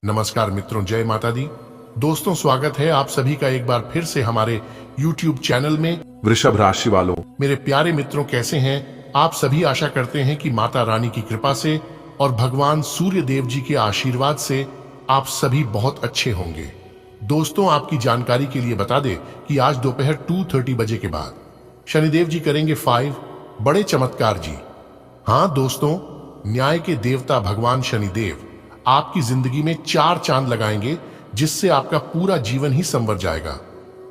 नमस्कार मित्रों, जय माता दी। दोस्तों, स्वागत है आप सभी का एक बार फिर से हमारे YouTube चैनल में। वृषभ राशि वालों, मेरे प्यारे मित्रों, कैसे हैं आप सभी? आशा करते हैं कि माता रानी की कृपा से और भगवान सूर्य देव जी के आशीर्वाद से आप सभी बहुत अच्छे होंगे। दोस्तों, आपकी जानकारी के लिए बता दें कि आज दोपहर 2:30 बजे के बाद शनिदेव जी करेंगे 5 बड़े चमत्कार जी। हाँ दोस्तों, न्याय के देवता भगवान शनिदेव आपकी जिंदगी में 4 चांद लगाएंगे, जिससे आपका पूरा जीवन ही संवर जाएगा।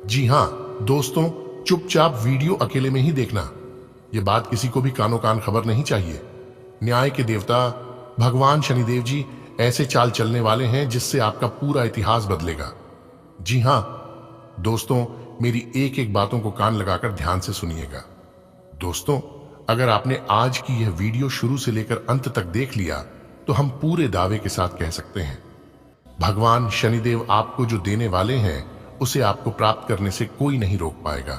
जी हाँ दोस्तों, चुपचाप वीडियो अकेले में ही देखना। ये बात किसी को भी कानो कान खबर नहीं चाहिए। न्याय के देवता भगवान शनिदेव जी ऐसे चाल चलने वाले हैं जिससे आपका पूरा इतिहास बदलेगा। जी हाँ दोस्तों, मेरी एक एक बातों को कान लगाकर ध्यान से सुनिएगा। दोस्तों, अगर आपने आज की यह वीडियो शुरू से लेकर अंत तक देख लिया तो हम पूरे दावे के साथ कह सकते हैं भगवान शनिदेव आपको जो देने वाले हैं उसे आपको प्राप्त करने से कोई नहीं रोक पाएगा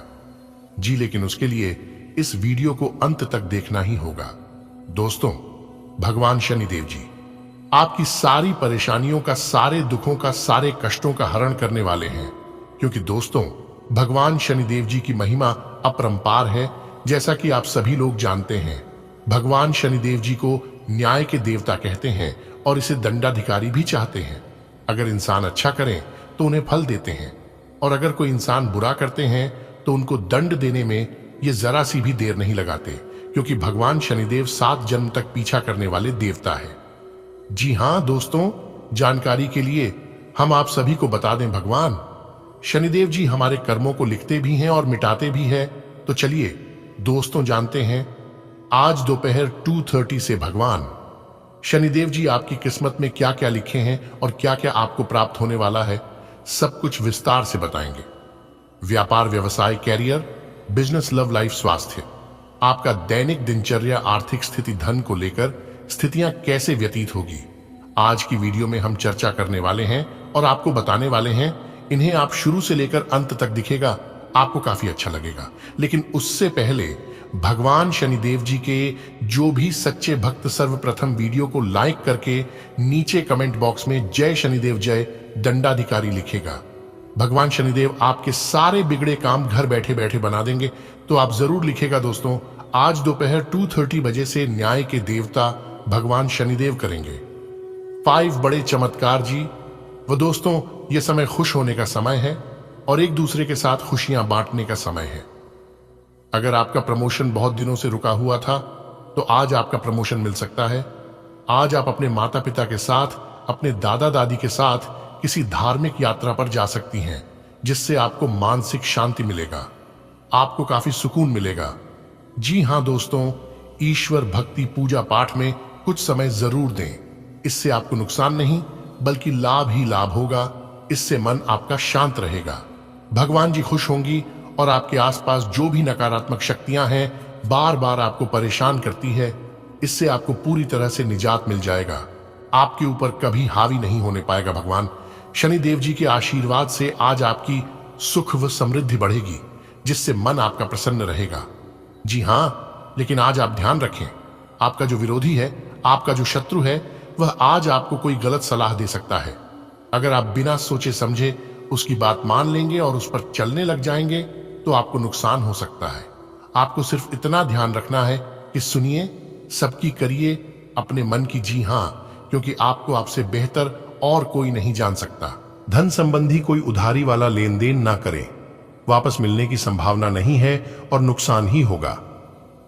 जी। लेकिन उसके लिए इस वीडियो को अंत तक देखना ही होगा। दोस्तों, भगवान शनिदेव जी आपकी सारी परेशानियों का, सारे दुखों का, सारे कष्टों का हरण करने वाले हैं, क्योंकि दोस्तों भगवान शनिदेव जी की महिमा अपरंपार है। जैसा कि आप सभी लोग जानते हैं, भगवान शनिदेव जी को न्याय के देवता कहते हैं और इसे दंडाधिकारी भी चाहते हैं। अगर इंसान अच्छा करें तो उन्हें फल देते हैं, और अगर कोई इंसान बुरा करते हैं तो उनको दंड देने में ये जरा सी भी देर नहीं लगाते, क्योंकि भगवान शनिदेव 7 जन्म तक पीछा करने वाले देवता है। जी हाँ दोस्तों, जानकारी के लिए हम आप सभी को बता दें, भगवान शनिदेव जी हमारे कर्मों को लिखते भी हैं और मिटाते भी हैं। तो चलिए दोस्तों, जानते हैं आज दोपहर 2:30 से भगवान शनिदेव जी आपकी किस्मत में क्या क्या लिखे हैं और क्या क्या आपको प्राप्त होने वाला है, सब कुछ विस्तार से बताएंगे। व्यापार, व्यवसाय, कैरियर, बिजनेस, लव लाइफ, स्वास्थ्य, आपका दैनिक दिनचर्या, आर्थिक स्थिति, धन को लेकर स्थितियां कैसे व्यतीत होगी, आज की वीडियो में हम चर्चा करने वाले हैं और आपको बताने वाले हैं। इन्हें आप शुरू से लेकर अंत तक दिखेगा, आपको काफी अच्छा लगेगा। लेकिन उससे पहले भगवान शनिदेव जी के जो भी सच्चे भक्त सर्वप्रथम वीडियो को लाइक करके नीचे कमेंट बॉक्स में जय शनिदेव जय दंडाधिकारी लिखेगा, भगवान शनिदेव आपके सारे बिगड़े काम घर बैठे बैठे बना देंगे। तो आप जरूर लिखेगा दोस्तों, आज दोपहर 2:30 बजे से न्याय के देवता भगवान शनिदेव करेंगे 5 बड़े चमत्कार जी। वो दोस्तों, ये समय खुश होने का समय है और एक दूसरे के साथ खुशियां बांटने का समय है। अगर आपका प्रमोशन बहुत दिनों से रुका हुआ था तो आज आपका प्रमोशन मिल सकता है। आज आप अपने माता पिता के साथ, अपने दादा दादी के साथ किसी धार्मिक यात्रा पर जा सकती हैं, जिससे आपको मानसिक शांति मिलेगा, आपको काफी सुकून मिलेगा। जी हां दोस्तों, ईश्वर भक्ति, पूजा पाठ में कुछ समय जरूर दें। इससे आपको नुकसान नहीं बल्कि लाभ ही लाभ होगा। इससे मन आपका शांत रहेगा, भगवान जी खुश होंगी और आपके आसपास जो भी नकारात्मक शक्तियां हैं, बार बार आपको परेशान करती है, इससे आपको पूरी तरह से निजात मिल जाएगा। आपके ऊपर कभी हावी नहीं होने पाएगा। भगवान शनिदेव जी के आशीर्वाद से आज आपकी सुख व समृद्धि बढ़ेगी, जिससे मन आपका प्रसन्न रहेगा। जी हाँ, लेकिन आज आप ध्यान रखें, आपका जो विरोधी है, आपका जो शत्रु है, वह आज आपको कोई गलत सलाह दे सकता है। अगर आप बिना सोचे समझे उसकी बात मान लेंगे और उस पर चलने लग जाएंगे तो आपको नुकसान हो सकता है। आपको सिर्फ इतना ध्यान रखना है कि सुनिए, सबकी करिए अपने मन की। जी हाँ, क्योंकि आपको आपसे बेहतर और कोई नहीं जान सकता। धन संबंधी कोई उधारी वाला लेन देन ना करें, वापस मिलने की संभावना नहीं है और नुकसान ही होगा।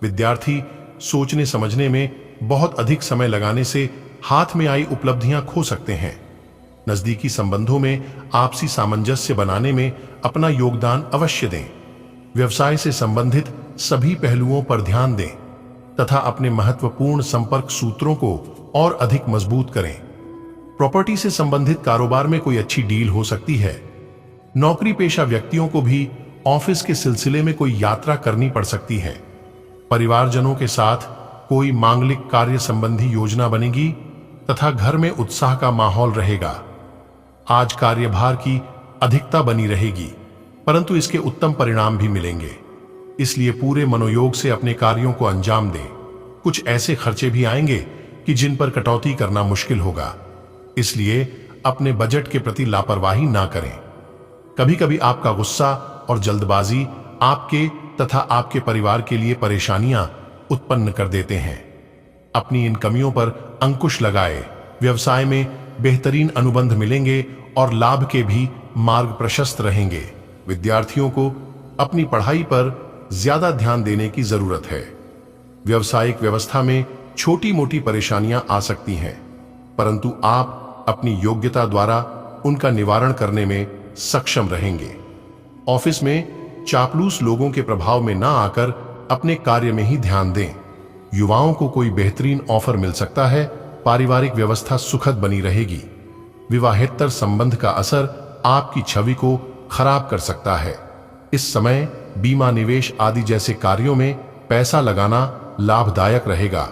विद्यार्थी सोचने समझने में बहुत अधिक समय लगाने से हाथ में आई उपलब्धियां खो सकते हैं। नजदीकी संबंधों में आपसी सामंजस्य बनाने में अपना योगदान अवश्य दें। व्यवसाय से संबंधित सभी पहलुओं पर ध्यान दें तथा अपने महत्वपूर्ण संपर्क सूत्रों को और अधिक मजबूत करें। प्रॉपर्टी से संबंधित कारोबार में कोई अच्छी डील हो सकती है। नौकरी पेशा व्यक्तियों को भी ऑफिस के सिलसिले में कोई यात्रा करनी पड़ सकती है। परिवारजनों के साथ कोई मांगलिक कार्य संबंधी योजना बनेगी तथा घर में उत्साह का माहौल रहेगा। आज कार्यभार की अधिकता बनी रहेगी, परंतु इसके उत्तम परिणाम भी मिलेंगे, इसलिए पूरे मनोयोग से अपने कार्यों को अंजाम दें। कुछ ऐसे खर्चे भी आएंगे कि जिन पर कटौती करना मुश्किल होगा, इसलिए अपने बजट के प्रति लापरवाही ना करें। कभी कभी आपका गुस्सा और जल्दबाजी आपके तथा आपके परिवार के लिए परेशानियां उत्पन्न कर देते हैं। अपनी इन कमियों पर अंकुश लगाए, व्यवसाय में बेहतरीन अनुबंध मिलेंगे और लाभ के भी मार्ग प्रशस्त रहेंगे। विद्यार्थियों को अपनी पढ़ाई पर ज्यादा ध्यान देने की जरूरत है। व्यावसायिक व्यवस्था में छोटी मोटी परेशानियां आ सकती हैं, परंतु आप अपनी योग्यता द्वारा उनका निवारण करने में सक्षम रहेंगे। ऑफिस में चापलूस लोगों के प्रभाव में ना आकर अपने कार्य में ही ध्यान दें। युवाओं को कोई बेहतरीन ऑफर मिल सकता है। पारिवारिक व्यवस्था सुखद बनी रहेगी। विवाहेतर संबंध का असर आपकी छवि को खराब कर सकता है। इस समय बीमा, निवेश आदि जैसे कार्यों में पैसा लगाना लाभदायक रहेगा।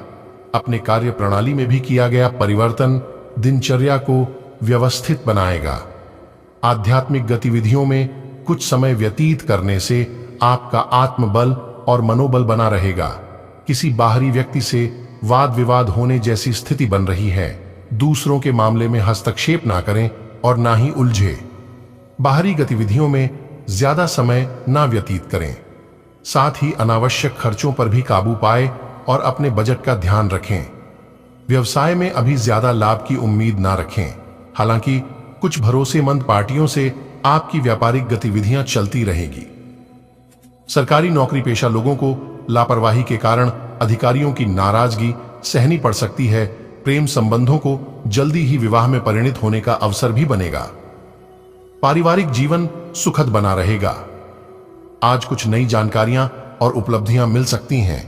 अपने कार्य प्रणाली में भी किया गया परिवर्तन दिनचर्या को व्यवस्थित बनाएगा। आध्यात्मिक गतिविधियों में कुछ समय व्यतीत करने से आपका आत्मबल और मनोबल बना रहेगा। किसी बाहरी व्यक्ति से वाद विवाद होने जैसी स्थिति बन रही है। दूसरों के मामले में हस्तक्षेप ना करें और ना ही उलझे। बाहरी गतिविधियों में ज्यादा समय ना व्यतीत करें। साथ ही अनावश्यक खर्चों पर भी काबू पाए और अपने बजट का ध्यान रखें। व्यवसाय में अभी ज्यादा लाभ की उम्मीद ना रखें। हालांकि कुछ भरोसेमंद पार्टियों से आपकी व्यापारिक गतिविधियां चलती रहेगी। सरकारी नौकरी पेशा लोगों को लापरवाही के कारण अधिकारियों की नाराजगी सहनी पड़ सकती है। प्रेम संबंधों को जल्दी ही विवाह में परिणत होने का अवसर भी बनेगा। पारिवारिक जीवन सुखद बना रहेगा। आज कुछ नई जानकारियां और उपलब्धियां मिल सकती हैं।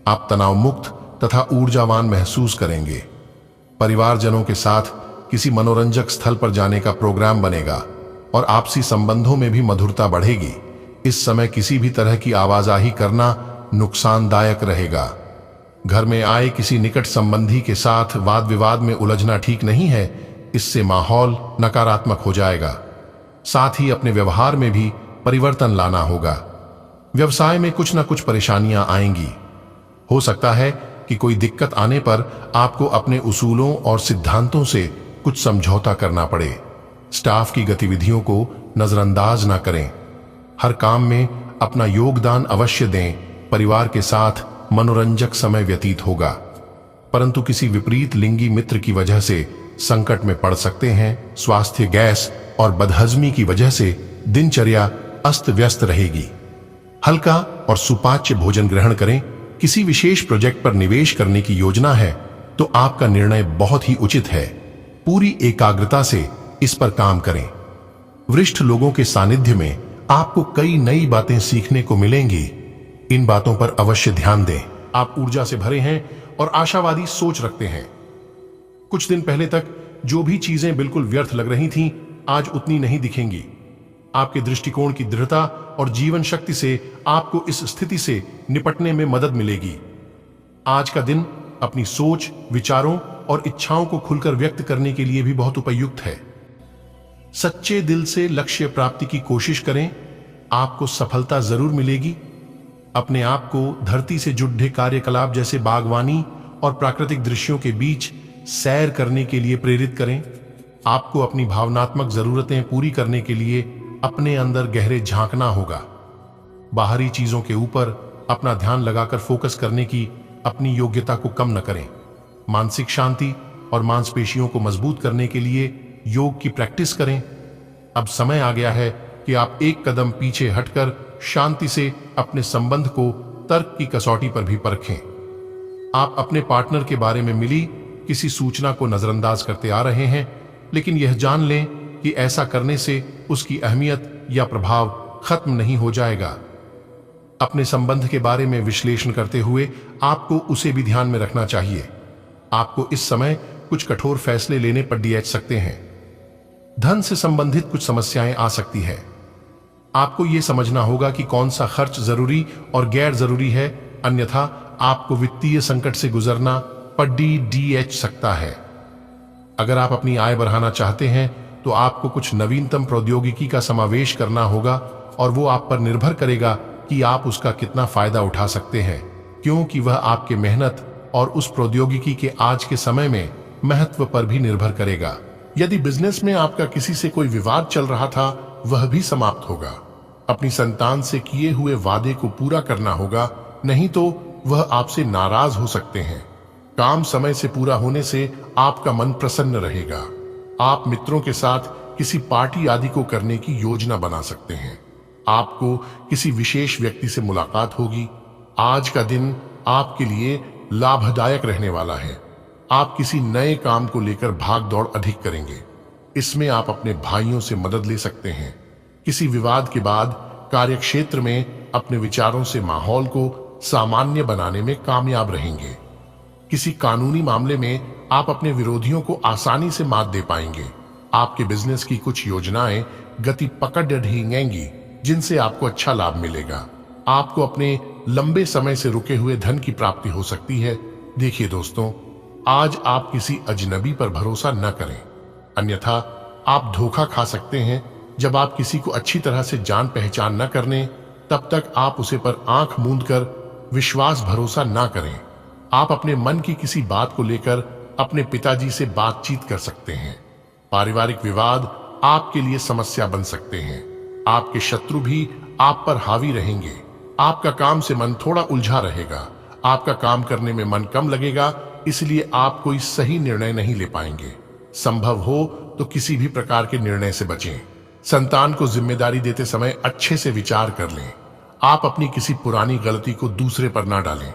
आप तनाव मुक्त तथा ऊर्जावान महसूस करेंगे। परिवारजनों के साथ किसी मनोरंजक स्थल पर जाने का प्रोग्राम बनेगा और आपसी संबंधों में भी मधुरता बढ़ेगी। इस समय किसी भी तरह की आवाजाही करना नुकसानदायक रहेगा। घर में आए किसी निकट संबंधी के साथ वाद विवाद में उलझना ठीक नहीं है। इससे माहौल नकारात्मक हो जाएगा। साथ ही अपने व्यवहार में भी परिवर्तन लाना होगा। व्यवसाय में कुछ न कुछ परेशानियां आएंगी। हो सकता है कि कोई दिक्कत आने पर आपको अपने उसूलों और सिद्धांतों से कुछ समझौता करना पड़े। स्टाफ की गतिविधियों को नजरअंदाज ना करें। हर काम में अपना योगदान अवश्य दें। परिवार के साथ मनोरंजक समय व्यतीत होगा, परंतु किसी विपरीत लिंगी मित्र की वजह से संकट में पड़ सकते हैं। स्वास्थ्य, गैस और बदहजमी की वजह से दिनचर्या अस्त व्यस्त रहेगी। हल्का और सुपाच्य भोजन ग्रहण करें। किसी विशेष प्रोजेक्ट पर निवेश करने की योजना है तो आपका निर्णय बहुत ही उचित है। पूरी एकाग्रता से इस पर काम करें। वरिष्ठ लोगों के सानिध्य में आपको कई नई बातें सीखने को मिलेंगी। इन बातों पर अवश्य ध्यान दें। आप ऊर्जा से भरे हैं और आशावादी सोच रखते हैं। कुछ दिन पहले तक जो भी चीजें बिल्कुल व्यर्थ लग रही थीं, आज उतनी नहीं दिखेंगी। आपके दृष्टिकोण की दृढ़ता और जीवन शक्ति से आपको इस स्थिति से निपटने में मदद मिलेगी। आज का दिन अपनी सोच, विचारों और इच्छाओं को खुलकर व्यक्त करने के लिए भी बहुत उपयुक्त है। सच्चे दिल से लक्ष्य प्राप्ति की कोशिश करें। आपको सफलता जरूर मिलेगी। अपने आप को धरती से जुड़े कार्यकलाप जैसे बागवानी और प्राकृतिक दृश्यों के बीच सैर करने के लिए प्रेरित करें। आपको अपनी भावनात्मक जरूरतें पूरी करने के लिए अपने अंदर गहरे झांकना होगा। बाहरी चीजों के ऊपर अपना ध्यान लगाकर फोकस करने की अपनी योग्यता को कम न करें। मानसिक शांति और मांसपेशियों को मजबूत करने के लिए योग की प्रैक्टिस करें। अब समय आ गया है कि आप एक कदम पीछे हटकर शांति से अपने संबंध को तर्क की कसौटी पर भी परखें। आप अपने पार्टनर के बारे में मिली किसी सूचना को नजरअंदाज करते आ रहे हैं, लेकिन यह जान लें कि ऐसा करने से उसकी अहमियत या प्रभाव खत्म नहीं हो जाएगा। अपने संबंध के बारे में विश्लेषण करते हुए आपको उसे भी ध्यान में रखना चाहिए। आपको इस समय कुछ कठोर फैसले लेने पर डीएच सकते हैं। धन से संबंधित कुछ समस्याएं आ सकती है। आपको यह समझना होगा कि कौन सा खर्च जरूरी और गैर जरूरी है, अन्यथा आपको वित्तीय संकट से गुजरना पर डीएच सकता है। अगर आप अपनी आय बढ़ाना चाहते हैं तो आपको कुछ नवीनतम प्रौद्योगिकी का समावेश करना होगा और वो आप पर निर्भर करेगा कि आप उसका कितना फायदा उठा सकते हैं, क्योंकि वह आपके मेहनत और उस प्रौद्योगिकी के आज के समय में महत्व पर भी निर्भर करेगा। यदि बिजनेस में आपका किसी से कोई विवाद चल रहा था, वह भी समाप्त होगा। अपनी संतान से किए हुए वादे को पूरा करना होगा, नहीं तो वह आपसे नाराज हो सकते हैं। काम समय से पूरा होने से आपका मन प्रसन्न रहेगा। आप मित्रों के साथ किसी पार्टी आदि को करने की योजना बना सकते हैं। आपको किसी विशेष व्यक्ति से मुलाकात होगी। आज का दिन आपके लिए लाभदायक रहने वाला है। आप किसी नए काम को लेकर भाग दौड़ अधिक करेंगे। इसमें आप अपने भाइयों से मदद ले सकते हैं। किसी विवाद के बाद कार्यक्षेत्र में अपने विचारों से माहौल को सामान्य बनाने में कामयाब रहेंगे। किसी कानूनी मामले में आप अपने विरोधियों को आसानी से मात दे पाएंगे। आपके बिजनेस की कुछ योजनाएं गति पकड़ ढींगेंगी, जिनसे आपको अच्छा लाभ मिलेगा। आपको अपने लंबे समय से रुके हुए धन की प्राप्ति हो सकती है। देखिए दोस्तों, आज आप किसी अजनबी पर भरोसा न करें, अन्यथा आप धोखा खा सकते हैं। जब आप किसी को अच्छी तरह से जान पहचान न करने, तब तक आप उसे पर आंख मूंद कर विश्वास भरोसा न करें। आप अपने मन की किसी बात को लेकर अपने पिताजी से बातचीत कर सकते हैं। पारिवारिक विवाद आपके लिए समस्या बन सकते हैं। आपके शत्रु भी आप पर हावी रहेंगे। आपका काम से मन थोड़ा उलझा रहेगा। आपका काम करने में मन कम लगेगा, इसलिए आप कोई सही निर्णय नहीं ले पाएंगे। संभव हो तो किसी भी प्रकार के निर्णय से बचें। संतान को जिम्मेदारी देते समय अच्छे से विचार कर लें। आप अपनी किसी पुरानी गलती को दूसरे पर ना डालें।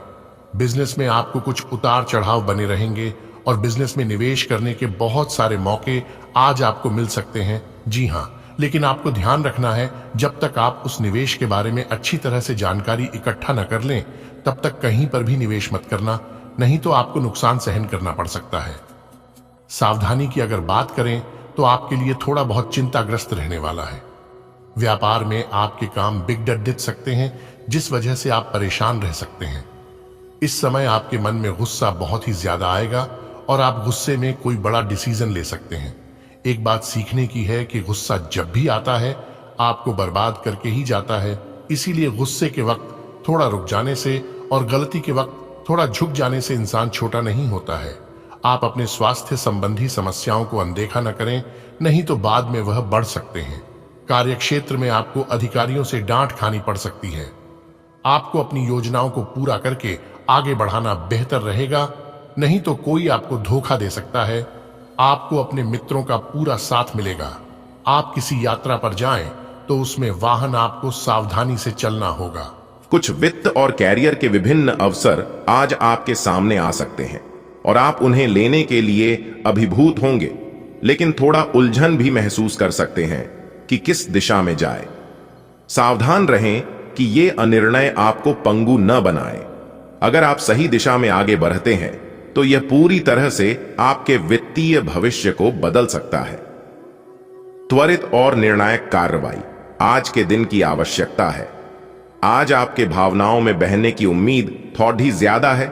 बिजनेस में आपको कुछ उतार चढ़ाव बने रहेंगे और बिजनेस में निवेश करने के बहुत सारे मौके आज आपको मिल सकते हैं। जी हाँ, लेकिन आपको ध्यान रखना है, जब तक आप उस निवेश के बारे में अच्छी तरह से जानकारी इकट्ठा न कर लें, तब तक कहीं पर भी निवेश मत करना, नहीं तो आपको नुकसान सहन करना पड़ सकता है। सावधानी की अगर बात करें तो आपके लिए थोड़ा बहुत चिंताग्रस्त रहने वाला है। व्यापार में आपके काम बिगड़ दिख सकते हैं, जिस वजह से आप परेशान रह सकते हैं। इस समय आपके मन में गुस्सा बहुत ही ज्यादा आएगा और आप गुस्से में कोई बड़ा डिसीजन ले सकते हैं। एक बात सीखने की है कि गुस्सा जब भी आता है, आपको बर्बाद करके ही जाता है। इसीलिए गुस्से के वक्त थोड़ा रुक जाने से और गलती के वक्त थोड़ा झुक जाने से इंसान छोटा नहीं होता है। आप अपने स्वास्थ्य संबंधी समस्याओं को अनदेखा न करें, नहीं तो बाद में वह बढ़ सकते हैं। कार्यक्षेत्र में आपको अधिकारियों से डांट खानी पड़ सकती है। आपको अपनी योजनाओं को पूरा करके आगे बढ़ाना बेहतर रहेगा, नहीं तो कोई आपको धोखा दे सकता है। आपको अपने मित्रों का पूरा साथ मिलेगा। आप किसी यात्रा पर जाएं तो उसमें वाहन आपको सावधानी से चलना होगा। कुछ वित्त और कैरियर के विभिन्न अवसर आज आपके सामने आ सकते हैं और आप उन्हें लेने के लिए अभिभूत होंगे, लेकिन थोड़ा उलझन भी महसूस कर सकते हैं कि किस दिशा में जाए। सावधान रहें कि ये अनिर्णय आपको पंगु न बनाए। अगर आप सही दिशा में आगे बढ़ते हैं तो यह पूरी तरह से आपके वित्तीय भविष्य को बदल सकता है। त्वरित और निर्णायक कार्रवाई आज के दिन की आवश्यकता है। आज आपके भावनाओं में बहने की उम्मीद थोड़ी ज्यादा है।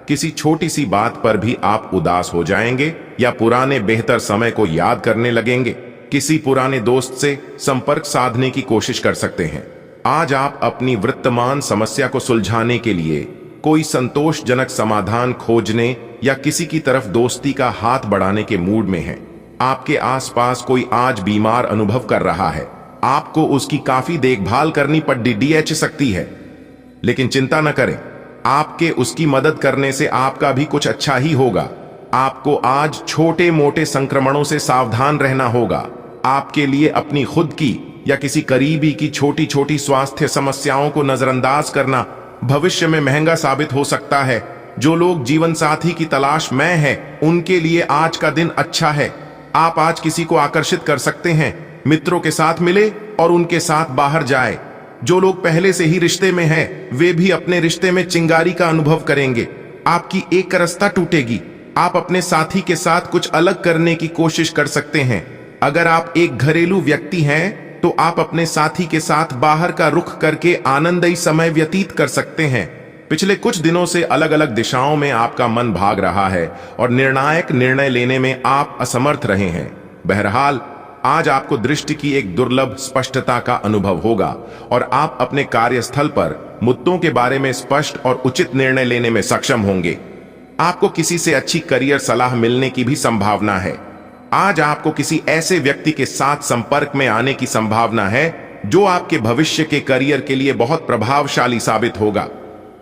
किसी छोटी सी बात पर भी आप उदास हो जाएंगे या पुराने बेहतर समय को याद करने लगेंगे। किसी पुराने दोस्त से संपर्क साधने की कोशिश कर सकते हैं। आज आप अपनी वर्तमान समस्या को सुलझाने के लिए कोई संतोषजनक समाधान खोजने या किसी की तरफ दोस्ती का हाथ बढ़ाने के मूड में हैं। आपके आसपास कोई आज बीमार अनुभव कर रहा है। आपको उसकी काफी देखभाल करनी पड़ सकती है, लेकिन चिंता न करें, आपके उसकी मदद करने से आपका भी कुछ अच्छा ही होगा। आपको आज छोटे मोटे संक्रमणों से सावधान रहना होगा। आपके लिए अपनी खुद की या किसी करीबी की छोटी छोटी स्वास्थ्य समस्याओं को नजरअंदाज करना भविष्य में महंगा साबित हो सकता है। जो लोग जीवन साथी की तलाश में हैं, उनके लिए आज का दिन अच्छा है। आप आज किसी को आकर्षित कर सकते हैं। मित्रों के साथ मिले और उनके साथ बाहर जाए। जो लोग पहले से ही रिश्ते में हैं, वे भी अपने रिश्ते में चिंगारी का अनुभव करेंगे। आपकी एक रस्ता टूटेगी। आप अपने साथी के साथ कुछ अलग करने की कोशिश कर सकते हैं। अगर आप एक घरेलू व्यक्ति हैं, तो आप अपने साथी के साथ बाहर का रुख करके आनंदमयी समय व्यतीत कर सकते हैं। पिछले कुछ दिनों से अलग अलग दिशाओं में आपका मन भाग रहा है और निर्णायक निर्णय लेने में आप असमर्थ रहे हैं। बहरहाल, आज आपको दृष्टि की एक दुर्लभ स्पष्टता का अनुभव होगा और आप अपने कार्यस्थल पर मुद्दों के बारे में स्पष्ट और उचित निर्णय लेने में सक्षम होंगे। आपको किसी से अच्छी करियर सलाह मिलने की भी संभावना है। आज आपको किसी ऐसे व्यक्ति के साथ संपर्क में आने की संभावना है जो आपके भविष्य के करियर के लिए बहुत प्रभावशाली साबित होगा।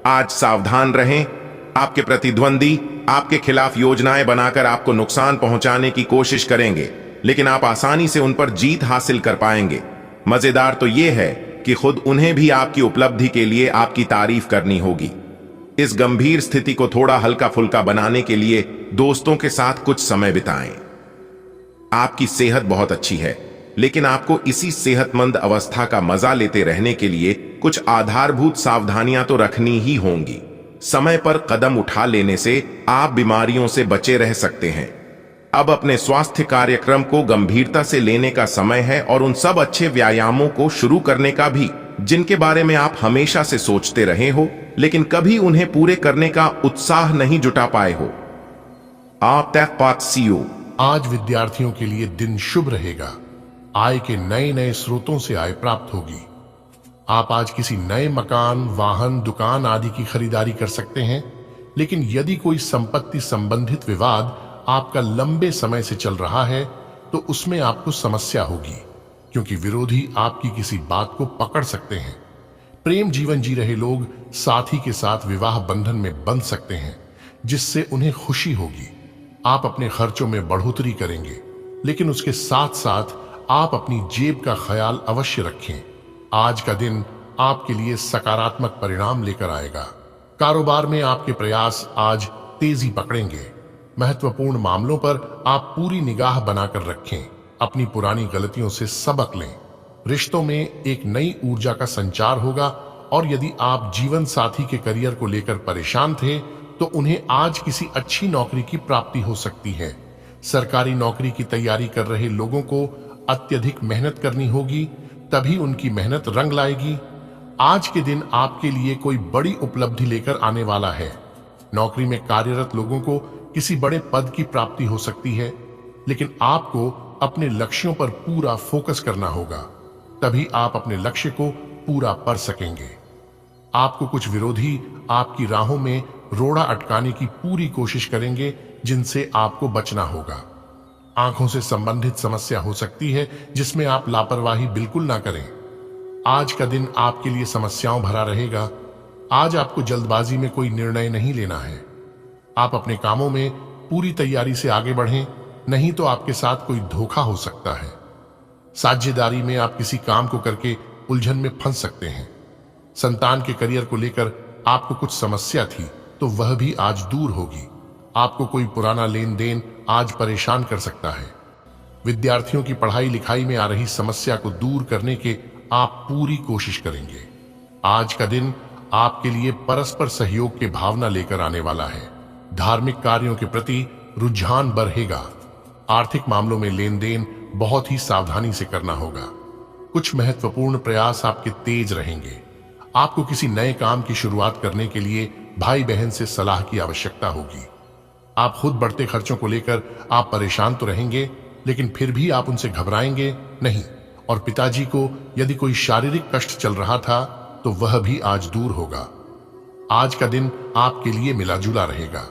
आज सावधान रहें। आपके प्रतिद्वंदी आपके खिलाफ योजनाएं बनाकर आपको नुकसान पहुंचाने की कोशिश करेंगे, लेकिन आप आसानी से उन पर जीत हासिल कर पाएंगे। मजेदार तो यह है कि खुद उन्हें भी आपकी उपलब्धि के लिए आपकी तारीफ करनी होगी। इस गंभीर स्थिति को थोड़ा हल्का फुल्का बनाने के लिए दोस्तों के साथ कुछ समय बिताएं। आपकी सेहत बहुत अच्छी है, लेकिन आपको इसी सेहतमंद अवस्था का मजा लेते रहने के लिए कुछ आधारभूत सावधानियां तो रखनी ही होंगी। समय पर कदम उठा लेने से आप बीमारियों से बचे रह सकते हैं। अब अपने स्वास्थ्य कार्यक्रम को गंभीरता से लेने का समय है और उन सब अच्छे व्यायामों को शुरू करने का भी जिनके बारे में आप हमेशा से सोचते रहे हो, लेकिन कभी उन्हें पूरे करने का उत्साह नहीं जुटा पाए हो। आप तक सीओ। आज विद्यार्थियों के लिए दिन शुभ रहेगा। आय के नए नए स्रोतों से आय प्राप्त होगी। आप आज किसी नए मकान, वाहन, दुकान आदि की खरीदारी कर सकते हैं, लेकिन यदि कोई संपत्ति संबंधित विवाद आपका लंबे समय से चल रहा है तो उसमें आपको समस्या होगी, क्योंकि विरोधी आपकी किसी बात को पकड़ सकते हैं। प्रेम जीवन जी रहे लोग साथी के साथ विवाह बंधन में बंध सकते हैं, जिससे उन्हें खुशी होगी। आप अपने खर्चों में बढ़ोतरी करेंगे, लेकिन उसके साथ साथ आप अपनी जेब का ख्याल अवश्य रखें। आज का दिन आपके लिए सकारात्मक परिणाम लेकर आएगा। कारोबार में आपके प्रयास आज तेजी पकड़ेंगे। महत्वपूर्ण मामलों पर आप पूरी निगाह बनाकर रखें। अपनी पुरानी गलतियों से सबक लें। रिश्तों में एक नई ऊर्जा का संचार होगा, और यदि आप जीवन साथी के करियर को लेकर परेशान थे तो उन्हें आज किसी अच्छी नौकरी की प्राप्ति हो सकती है। सरकारी नौकरी की तैयारी कर रहे लोगों को अत्यधिक मेहनत करनी होगी, तभी उनकी मेहनत रंग लाएगी। आज के दिन आपके लिए कोई बड़ी उपलब्धि लेकर आने वाला है। नौकरी में कार्यरत लोगों को किसी बड़े पद की प्राप्ति हो सकती है, लेकिन आपको अपने लक्ष्यों पर पूरा फोकस करना होगा, तभी आप अपने लक्ष्य को पूरा कर सकेंगे। आपको कुछ विरोधी आपकी राहों में रोड़ा अटकाने की पूरी कोशिश करेंगे, जिनसे आपको बचना होगा। आंखों से संबंधित समस्या हो सकती है, जिसमें आप लापरवाही बिल्कुल ना करें। आज का दिन आपके लिए समस्याओं भरा रहेगा। आज आपको जल्दबाजी में कोई निर्णय नहीं लेना है। आप अपने कामों में पूरी तैयारी से आगे बढ़ें, नहीं तो आपके साथ कोई धोखा हो सकता है। साझेदारी में आप किसी काम को करके उलझन में फंस सकते हैं। संतान के करियर को लेकर आपको कुछ समस्या थी, तो वह भी आज दूर होगी। आपको कोई पुराना लेन देन आज परेशान कर सकता है। विद्यार्थियों की पढ़ाई लिखाई में आ रही समस्या को दूर करने के आप पूरी कोशिश करेंगे। आज का दिन आपके लिए परस्पर सहयोग की भावना लेकर आने वाला है। धार्मिक कार्यों के प्रति रुझान बढ़ेगा। आर्थिक मामलों में लेन देन बहुत ही सावधानी से करना होगा। कुछ महत्वपूर्ण प्रयास आपके तेज रहेंगे। आपको किसी नए काम की शुरुआत करने के लिए भाई बहन से सलाह की आवश्यकता होगी। आप खुद बढ़ते खर्चों को लेकर आप परेशान तो रहेंगे, लेकिन फिर भी आप उनसे घबराएंगे नहीं। और पिताजी को यदि कोई शारीरिक कष्ट चल रहा था तो वह भी आज दूर होगा। आज का दिन आपके लिए मिला जुला रहेगा।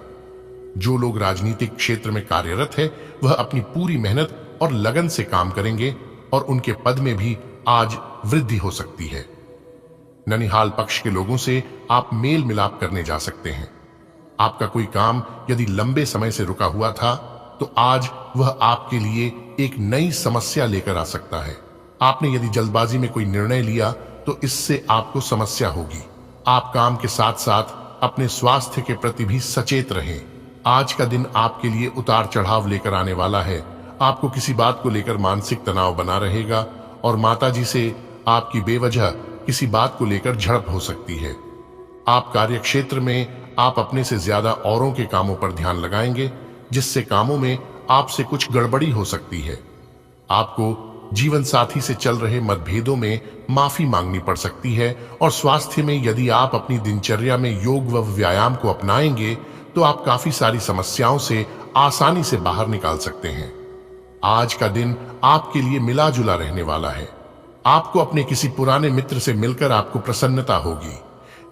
जो लोग राजनीतिक क्षेत्र में कार्यरत है, वह अपनी पूरी मेहनत और लगन से काम करेंगे और उनके पद में भी आज वृद्धि हो सकती है। ननिहाल पक्ष के लोगों से आप मेल मिलाप करने जा सकते हैं। आपका कोई काम यदि लंबे समय से रुका हुआ था तो आज वह आपके लिए एक नई समस्या लेकर आ सकता है। आपने यदि जल्दबाजी में कोई निर्णय लिया तो इससे आपको समस्या होगी। आप काम के साथ साथ अपने स्वास्थ्य के प्रति भी सचेत रहें। आज का दिन आपके लिए उतार चढ़ाव लेकर आने वाला है। आपको किसी बात को लेकर मानसिक तनाव बना रहेगा और माताजी से आपकी बेवजह किसी बात को लेकर झड़प हो सकती है। आप कार्य क्षेत्र में आप अपने से ज्यादा औरों के कामों पर ध्यान लगाएंगे, जिससे कामों में आपसे कुछ गड़बड़ी हो सकती है। आपको जीवन साथी से चल रहे मतभेदों में माफी मांगनी पड़ सकती है और स्वास्थ्य में यदि आप अपनी दिनचर्या में योग व व्यायाम को अपनाएंगे तो आप काफी सारी समस्याओं से आसानी से बाहर निकाल सकते हैं। आज का दिन आपके लिए मिला जुला रहने वाला है। आपको अपने किसी पुराने मित्र से मिलकर आपको प्रसन्नता होगी,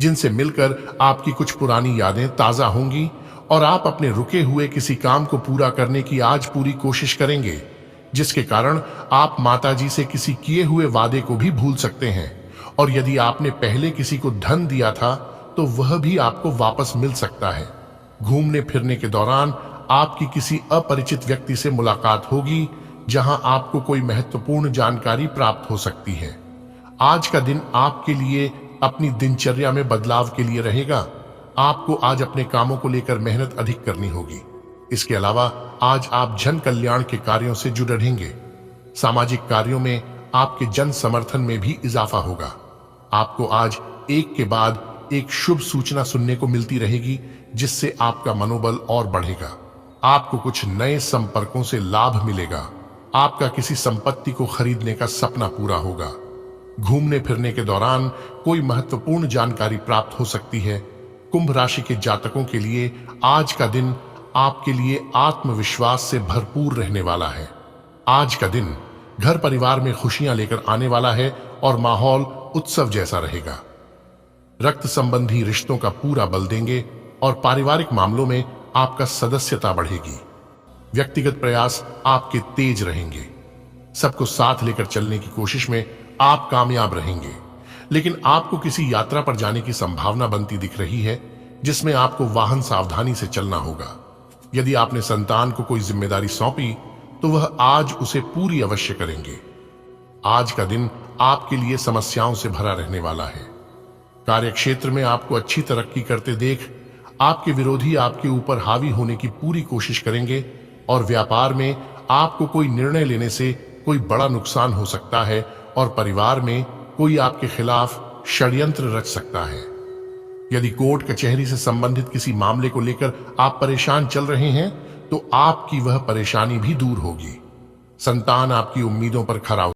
जिनसे मिलकर आपकी कुछ पुरानी यादें ताजा होंगी और आप अपने रुके हुए किसी काम को पूरा करने की आज पूरी कोशिश करेंगे, जिसके कारण आप माताजी से किसी किए हुए वादे को भी भूल सकते हैं। और यदि आपने पहले किसी को धन दिया था तो वह भी आपको वापस मिल सकता है। घूमने फिरने के दौरान आपकी किसी अपरिचित व्यक्ति से मुलाकात होगी, जहां आपको कोई महत्वपूर्ण जानकारी प्राप्त हो सकती है। आज का दिन आपके लिए अपनी दिनचर्या में बदलाव के लिए रहेगा। आपको आज अपने कामों को लेकर मेहनत अधिक करनी होगी। इसके अलावा आज आप जन कल्याण के कार्यों से जुड़े रहेंगे। सामाजिक कार्यों में आपके जन समर्थन में भी इजाफा होगा। आपको आज एक के बाद एक शुभ सूचना सुनने को मिलती रहेगी, जिससे आपका मनोबल और बढ़ेगा। आपको कुछ नए संपर्कों से लाभ मिलेगा। आपका किसी संपत्ति को खरीदने का सपना पूरा होगा। घूमने फिरने के दौरान कोई महत्वपूर्ण जानकारी प्राप्त हो सकती है। कुंभ राशि के जातकों के लिए आज का दिन आपके लिए आत्मविश्वास से भरपूर रहने वाला है। आज का दिन घर परिवार में खुशियां लेकर आने वाला है और माहौल उत्सव जैसा रहेगा। रक्त संबंधी रिश्तों का पूरा बल देंगे और पारिवारिक मामलों में आपका सदस्यता बढ़ेगी। व्यक्तिगत प्रयास आपके तेज रहेंगे। सबको साथ लेकर चलने की कोशिश में आप कामयाब रहेंगे, लेकिन आपको किसी यात्रा पर जाने की संभावना बनती दिख रही है, जिसमें आपको वाहन सावधानी से चलना होगा। यदि आपने संतान को कोई जिम्मेदारी सौंपी तो वह आज उसे पूरी अवश्य करेंगे। आज का दिन आपके लिए समस्याओं से भरा रहने वाला है। कार्यक्षेत्र में आपको अच्छी तरक्की करते देख आपके विरोधी आपके ऊपर हावी होने की पूरी कोशिश करेंगे और व्यापार में आपको कोई निर्णय लेने से कोई बड़ा नुकसान हो सकता है और परिवार में कोई आपके खिलाफ षड्यंत्र रच सकता है। यदि कोर्ट कचहरी से संबंधित किसी मामले को लेकर आप परेशान चल रहे हैं तो आपकी वह परेशानी भी दूर होगी। संतान आपकी उम्मीदों पर खरा